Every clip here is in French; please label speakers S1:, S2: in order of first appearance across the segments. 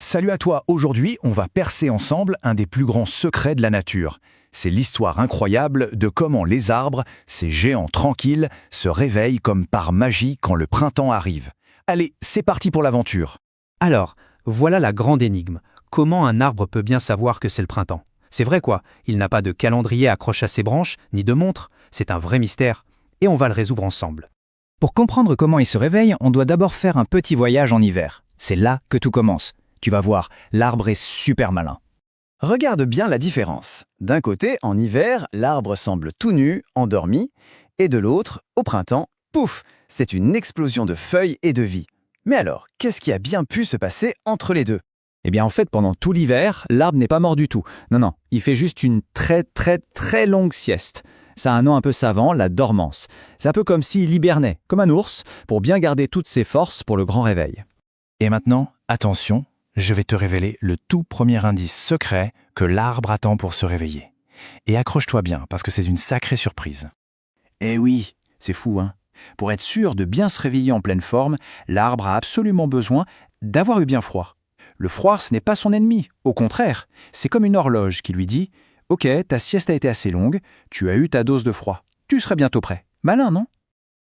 S1: Salut à toi, aujourd'hui on va percer ensemble un des plus grands secrets de la nature. C'est l'histoire incroyable de comment les arbres, ces géants tranquilles, se réveillent comme par magie quand le printemps arrive. Allez, c'est parti pour l'aventure.
S2: Alors, voilà la grande énigme. Comment un arbre peut bien savoir que c'est le printemps? C'est vrai quoi, il n'a pas de calendrier accroché à ses branches, ni de montre, c'est un vrai mystère, et on va le résoudre ensemble.
S1: Pour comprendre comment il se réveille, on doit d'abord faire un petit voyage en hiver. C'est là que tout commence. Tu vas voir, l'arbre est super malin.
S3: Regarde bien la différence. D'un côté, en hiver, l'arbre semble tout nu, endormi, et de l'autre, au printemps, pouf, c'est une explosion de feuilles et de vie. Mais alors, qu'est-ce qui a bien pu se passer entre les deux?
S1: Eh bien en fait, pendant tout l'hiver, l'arbre n'est pas mort du tout. Non, il fait juste une très longue sieste. Ça a un nom un peu savant, la dormance. C'est un peu comme s'il hibernait, comme un ours, pour bien garder toutes ses forces pour le grand réveil. Et maintenant, attention, je vais te révéler le tout premier indice secret que l'arbre attend pour se réveiller. Et accroche-toi bien, parce que c'est une sacrée surprise. Eh oui, c'est fou, hein? Pour être sûr de bien se réveiller en pleine forme, l'arbre a absolument besoin d'avoir eu bien froid. Le froid, ce n'est pas son ennemi, au contraire, c'est comme une horloge qui lui dit « Ok, ta sieste a été assez longue, tu as eu ta dose de froid, tu serais bientôt prêt. » Malin, non?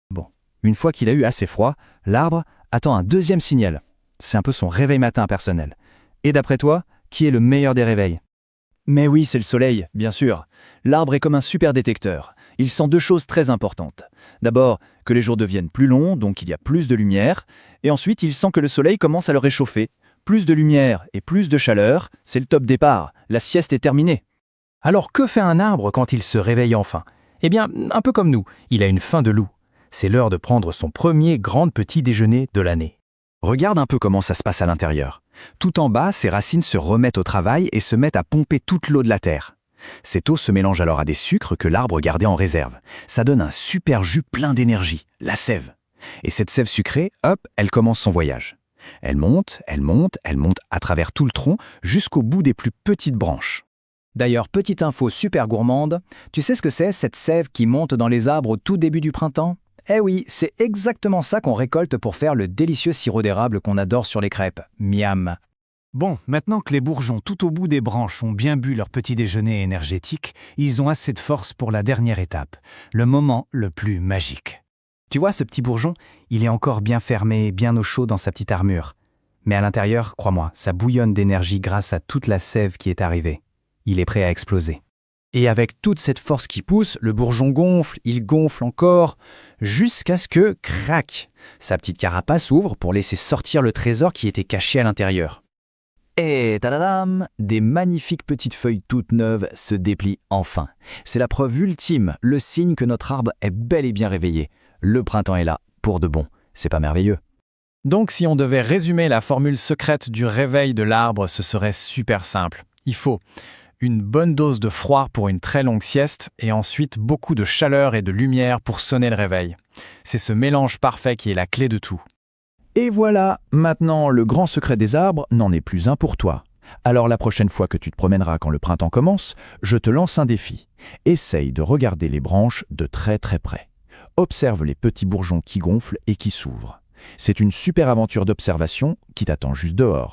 S1: Bon, une fois qu'il a eu assez froid, l'arbre attend un deuxième signal. C'est un peu son réveil matin personnel. Et d'après toi, qui est le meilleur des réveils? Mais oui, c'est le soleil, bien sûr. L'arbre est comme un super détecteur. Il sent deux choses très importantes. D'abord, que les jours deviennent plus longs, donc il y a plus de lumière. Et ensuite, il sent que le soleil commence à le réchauffer. Plus de lumière et plus de chaleur, c'est le top départ. La sieste est terminée. Alors que fait un arbre quand il se réveille enfin? Eh bien, un peu comme nous, il a une faim de loup. C'est l'heure de prendre son premier grand petit déjeuner de l'année. Regarde un peu comment ça se passe à l'intérieur. Tout en bas, ses racines se remettent au travail et se mettent à pomper toute l'eau de la terre. Cette eau se mélange alors à des sucres que l'arbre gardait en réserve. Ça donne un super jus plein d'énergie, la sève. Et cette sève sucrée, hop, elle commence son voyage. Elle monte à travers tout le tronc jusqu'au bout des plus petites branches. D'ailleurs, petite info super gourmande, tu sais ce que c'est cette sève qui monte dans les arbres au tout début du printemps? Eh oui, c'est exactement ça qu'on récolte pour faire le délicieux sirop d'érable qu'on adore sur les crêpes. Miam.
S4: Bon, maintenant que les bourgeons tout au bout des branches ont bien bu leur petit déjeuner énergétique, ils ont assez de force pour la dernière étape, le moment le plus magique.
S2: Tu vois, ce petit bourgeon, il est encore bien fermé, bien au chaud dans sa petite armure. Mais à l'intérieur, crois-moi, ça bouillonne d'énergie grâce à toute la sève qui est arrivée. Il est prêt à exploser. Et avec toute cette force qui pousse, le bourgeon gonfle, il gonfle encore, jusqu'à ce que, crac, sa petite carapace s'ouvre pour laisser sortir le trésor qui était caché à l'intérieur. Et tadadam, des magnifiques petites feuilles toutes neuves se déplient enfin. C'est la preuve ultime, le signe que notre arbre est bel et bien réveillé. Le printemps est là, pour de bon. C'est pas merveilleux?
S4: Donc si on devait résumer la formule secrète du réveil de l'arbre, ce serait super simple. Il faut une bonne dose de froid pour une très longue sieste et ensuite beaucoup de chaleur et de lumière pour sonner le réveil. C'est ce mélange parfait qui est la clé de tout.
S1: Et voilà, maintenant le grand secret des arbres n'en est plus un pour toi. Alors la prochaine fois que tu te promèneras quand le printemps commence, je te lance un défi. Essaye de regarder les branches de très près. Observe les petits bourgeons qui gonflent et qui s'ouvrent. C'est une super aventure d'observation qui t'attend juste dehors.